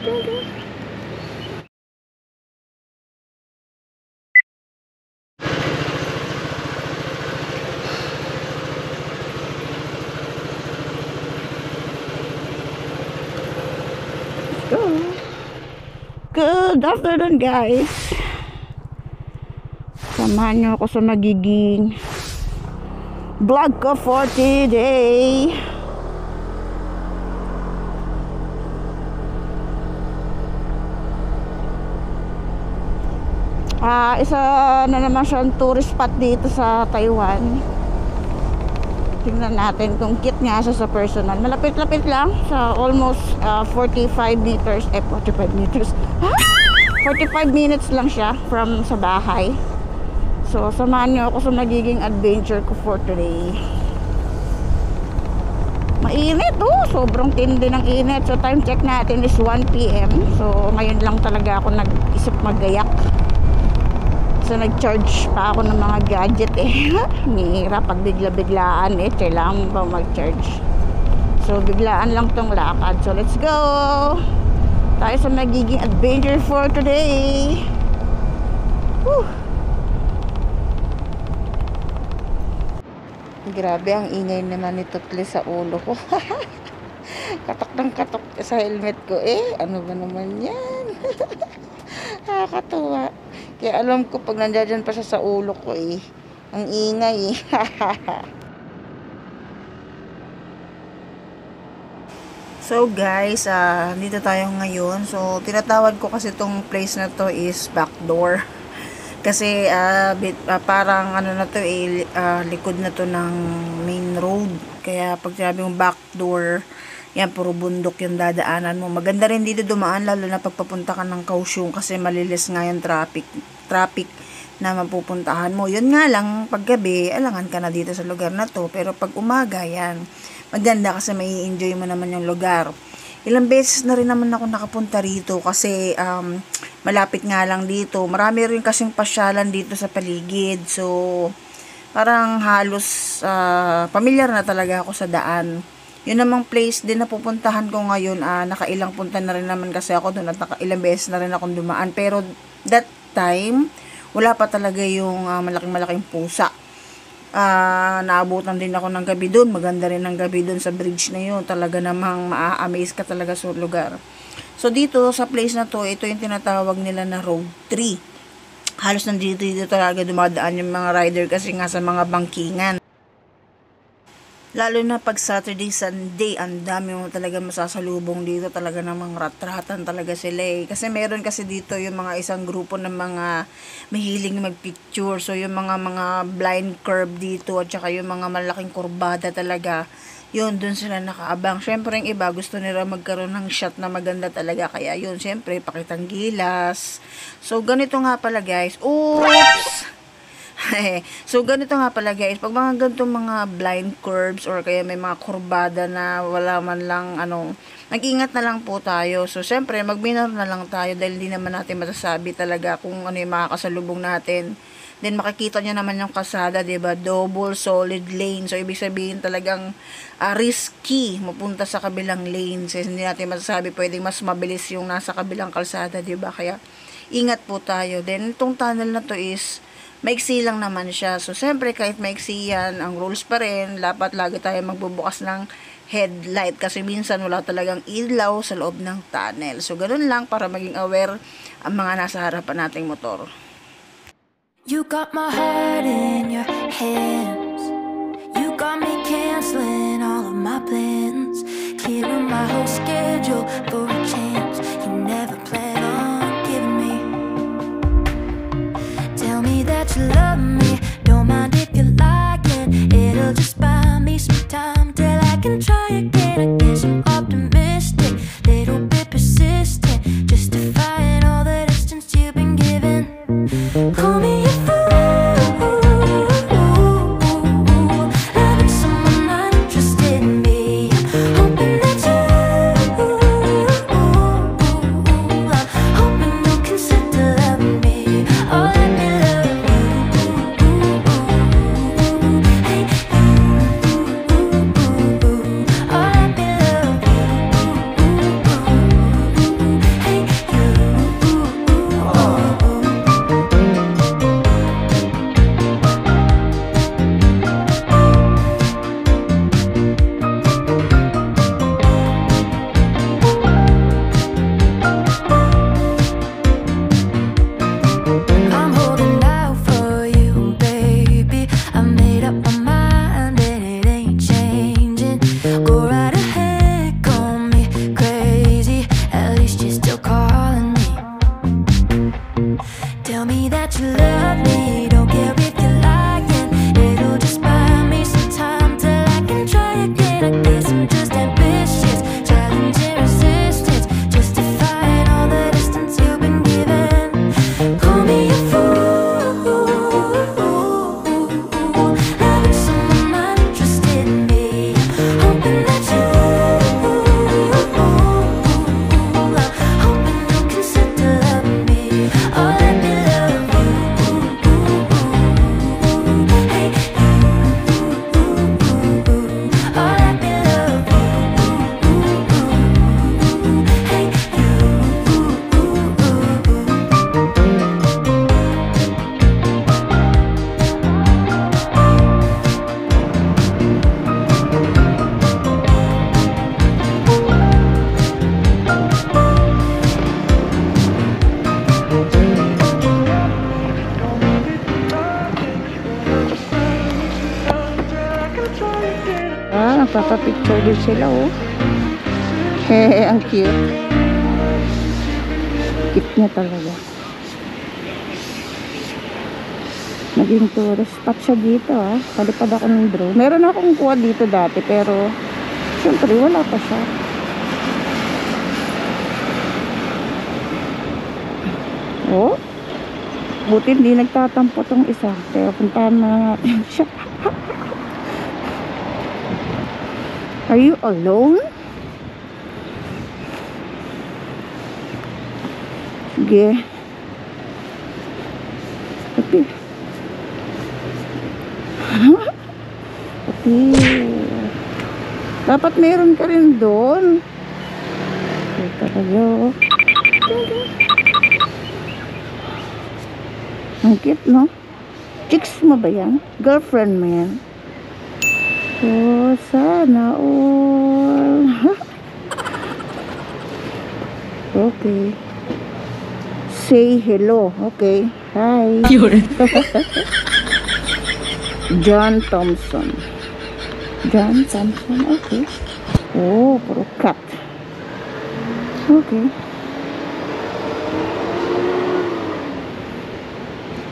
Good afternoon, guys. Samahan nyo ako sa magiging vlog ko for today. Isa na naman siyang tourist spot dito sa Taiwan. Tingnan natin kung cute nga siya sa personal. Malapit-lapit lang sa almost 45 meters. 45 meters. 45 minutes lang siya from sa bahay. So, samahan nyo ako sa magiging adventure ko for today. Mainit, sobrang tindi ng init. So, time check natin is 1 PM. So, ngayon lang talaga ako nag-isip magayak. So, nag-charge pa ako ng mga gadget Hirap pag bigla-biglaan kailangan pa mag-charge. So, biglaan lang tong lakad. So, let's go! Tayo sa magiging adventure for today. Whew! Grabe, ang ingay naman nito sa ulo ko. Katok ng katok sa helmet ko ano ba naman yan? Nakakatuwa. Kaya alam ko pag nandiyan pa siya sa ulo ko ang ingay So guys, dito tayo ngayon. So tinatawag ko kasi itong place na to is backdoor. Kasi parang ano na to likod na to ng main road. Kaya pag sinabi mong backdoor, yan, puro bundok yung dadaanan mo. Maganda rin dito dumaan, lalo na pagpapunta ka ng Kaohsiung kasi malilis nga yung traffic na mapupuntahan mo. Yun nga lang, pag gabi, alangan ka na dito sa lugar na to. Pero pag umaga, yan, maganda kasi may enjoy mo naman yung lugar. Ilang beses na rin naman ako nakapunta rito kasi malapit nga lang dito. Marami rin kasing pasyalan dito sa paligid. So, parang halos pamilyar na talaga ako sa daan. Yun namang place din na pupuntahan ko ngayon, nakailang punta na rin naman kasi ako doon at nakailang beses na rin akong dumaan. Pero that time, wala pa talaga yung malaking pusa. Naabutan din ako ng gabi doon. Maganda rin ang gabi doon sa bridge na yun. Talaga namang maa-amaze ka talaga sa lugar. So dito sa place na to, ito yung tinatawag nila na Road 3. Halos nandito talaga dumadaan yung mga rider kasi nga sa mga bangkingan. Lalo na pag Saturday, Sunday, ang dami mo talaga masasalubong dito. Talaga namang rat-ratan talaga sila Kasi meron kasi dito yung mga isang grupo ng mga mahiling magpicture. So yung mga blind curve dito at saka yung mga malaking kurbada talaga. Yun, dun sila nakaabang. Syempre yung iba gusto nila magkaroon ng shot na maganda talaga. Kaya yun, syempre, pakitang gilas. So ganito nga pala guys. Oops! So ganito nga pala guys, pag mga ganitong mga blind curves or kaya may mga kurbada na wala man lang mag-ingat na lang po tayo. So syempre mag-minor na lang tayo dahil hindi naman natin masasabi talaga kung ano yung makakasalubong natin. Then makikita nyo naman yung kalsada, 'di ba? Double solid lane. So ibig sabihin talagang risky mapunta sa kabilang lane. So hindi natin masasabi, pwedeng mas mabilis yung nasa kabilang kalsada, 'di ba? Kaya ingat po tayo. Then itong tunnel na to is maiksi lang naman siya. So, siyempre, kahit maiksi yan, ang rules pa rin, dapat lagi tayo magbubukas ng headlight kasi minsan wala talagang ilaw sa loob ng tunnel. So, ganun lang para maging aware ang mga nasa harapan nating motor. You got my heart in your hands. You got me canceling all of my plans. Clearing my whole schedule for a chance you never planned on giving me. Tell me that you love me, don't mind if you're lying. It'll just buy me some time till I can try again. I guess I'm optimistic, little bit persistent, justifying all the distance you've been given. Call me a fool, loving someone not interested in me. Hoping that you Nagpapapicture din sila, oh. Hehe, ang cute. Cute niya talaga. Naging tourist spot siya dito, ah. Palipad ako ng drone. Meron akong kuha dito dati, pero syempre wala pa siya. Oh, buti hindi nagtatampo tong isa. Kaya puntahan na natin siya. Are you alone? Sige. Okay. Okay. Dapat meron ka rin doon. Okay, talaga. Ang cute, no? Chicks mo ba yan? Girlfriend mo yan? Oh, sana all. Okay. Say hello. Okay. Hi. John Thompson. John Thompson. Okay. Oh, puro cat. Okay.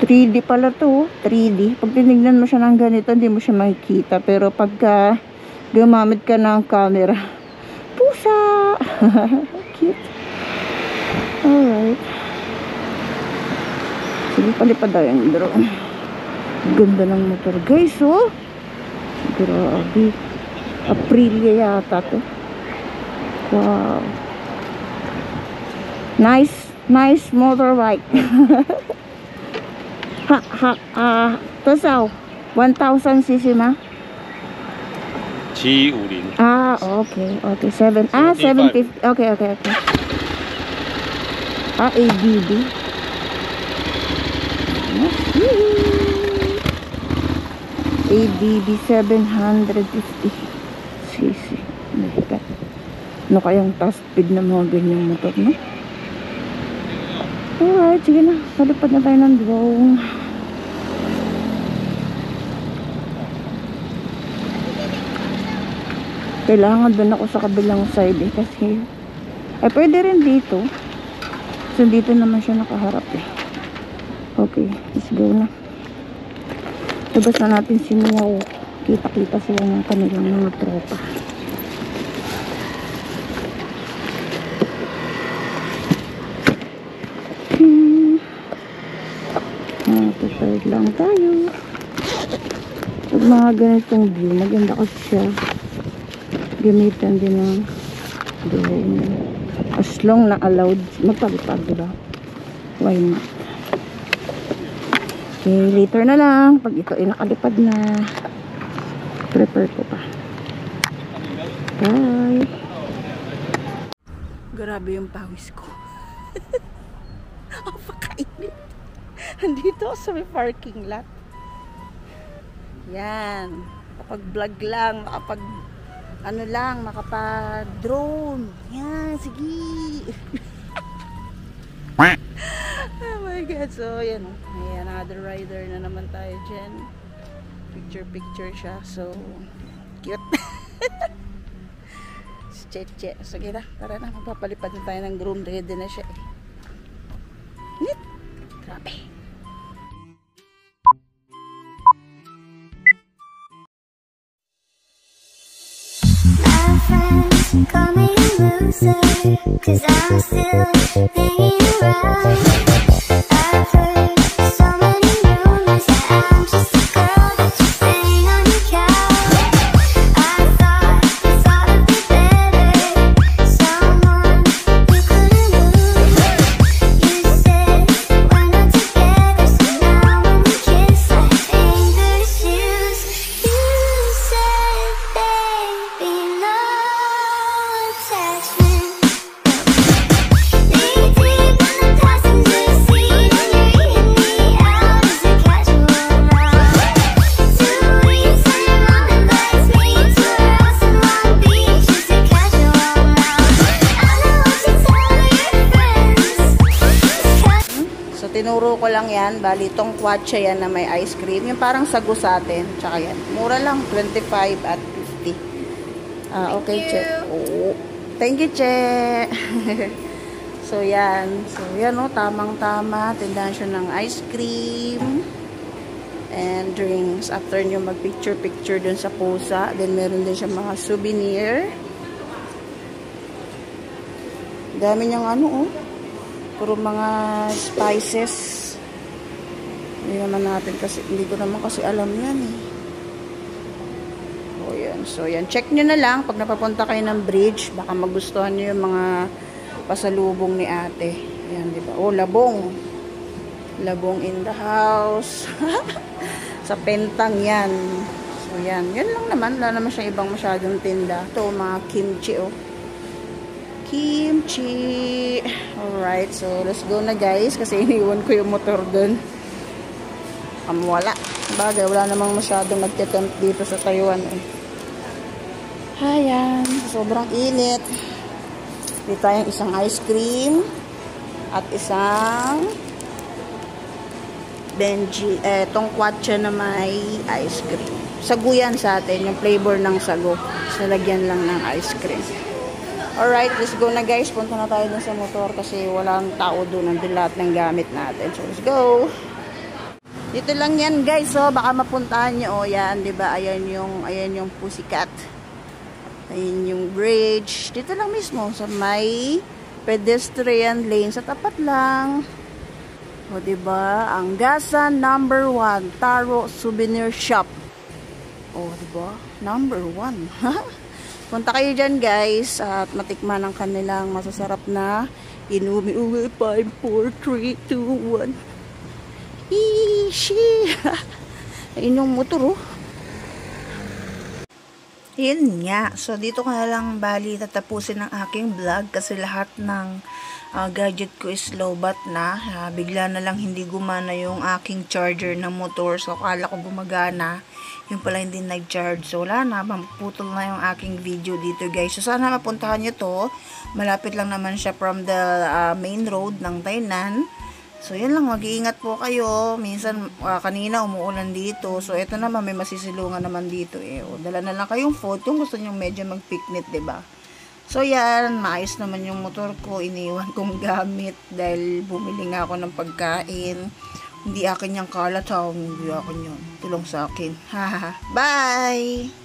3D pala to, 3D. Pag tinignan mo siya ng ganito, hindi mo siya makikita. Pero pagka gumamit ka ng camera, pusa! Cute. Alright. Sige, palipad daw yung drone. Ganda ng motor, guys, oh. Grabe. Aprilia yata to. Wow. Nice motorbike. Total 1,000 cc ma? 750. Ah, okay. 750. Okay. ADB. ADB 750 cc. Ano kayang top speed ng mga ganyang motor, no? Alright, sige na. Palipad na tayo ng drone. Kailangan doon ako sa kabilang side eh. Kasi, pwede rin dito. So, dito naman siya nakaharap eh. Okay, let's go na. Labas na natin si Meow. Kita-kita sila ng kanilang mga tropa. Prepared lang tayo. Pag mga ganitong view, maganda kasi siya. Gamitan din ng drone. As long na allowed, magpalipad, diba? Why not? Okay, later na lang. Pag ito ay nakalipad na, prepare ko pa. Bye! Grabe yung pawis ko. Napakainit. Andito ako sa may parking lot. Yan. Kapag vlog lang, kapag ano lang, makapag-drone. Yan, sige. Oh my God. So, yan. May another rider na naman tayo dyan. Picture siya. So, cute. Cheche. Sige na. Tara na. Magpapalipad na tayo ng drone. Ready na siya. Nit. Grabe. Call me a loser, 'cause I'm still hanging around. I've heard so many rumors that I'm just a girl that you're staying on your couch. I thought this ought to be better, someone who couldn't lose. You said we're not together, so now when we kiss I think there's shoes. You said, baby, no attachment. Knee deep in the passenger seat, and you're eating me out as a casual round. 2 weeks and your mom invites me to her house in Long Beach as a casual round. I know what you tell your friends. So, tinuro ko lang yan. Bali, itong kwatsa yan na may ice cream. Yung parang sago sa atin. Tsaka yan. Mura lang. 25 at 50. Okay, Che. Oh. Thank you, Che. So, yan. So, yan, oh, tamang-tama. Tindahan siya ng ice cream and drinks. After nyo mag-picture-picture dun sa pusa. Then, meron din siya mga souvenir. Dami niyang ano, oh. Puro mga spices. Hindi naman natin kasi, hindi ko naman kasi alam yan, eh. O, yan. So, yan. Check nyo na lang pag napapunta kayo ng bridge. Baka magustuhan nyo yung mga pasalubong ni ate. Yan, di ba? Oh, labong. Labong in the house. Sa pentang yan. So, yan. Yan lang naman. Wala naman siya ibang masyadong tinda. Ito, mga kimchi, oh. Kimchi. Alright. So, let's go na, guys. Kasi iniwan ko yung motor dun. Wala. Bagay, wala namang masyadong nagtitempt dito sa Taiwan, eh. Ayan. Sobrang init. Dito tayong isang ice cream at isang Benji, tongkwatcha na may ice cream. Sagu yan sa atin, yung flavor ng sago. So, lagyan lang ng ice cream. Alright, let's go na, guys. Punta na tayo dun sa motor kasi walang tao dun. Nandun lahat ng gamit natin. So, let's go. Dito lang yan, guys. So, baka mapuntahan nyo. O, yan, diba? Ayan yung Pussycat. Ayan yung bridge. Dito lang mismo sa may pedestrian lane. Sa tapat lang. O, diba? Ang Gasan number 1 Taro Souvenir Shop. O, diba? Number 1. Punta kayo dyan, guys. At matikman ang kanilang masasarap na inumi-uwi. 5, 4, 3, 2, 1. Ishi! Ayun yung motor, oh. Yun nga. So, dito ko na lang bali tatapusin ang aking vlog kasi lahat ng gadget ko is lowbat na. Bigla na lang hindi gumana yung aking charger ng motor. So, akala ko gumagana. Yung pala hindi nag-charge. So, wala na. Maputol na yung aking video dito, guys. So, sana mapuntahan nyo to. Malapit lang naman siya from the main road ng Tainan. So, yan lang. Mag-iingat po kayo. Minsan, kanina umuulan dito. So, ito naman, may masisilungan naman dito. O, dala na lang kayong food kung gusto nyo medyo mag-picnic, diba? So, yan. Maayos naman yung motor ko. Iniwan kong gamit dahil bumili nga ako ng pagkain. Hindi akin yung kalat, ha? Hindi akin yun. Tulong sa akin. Bye!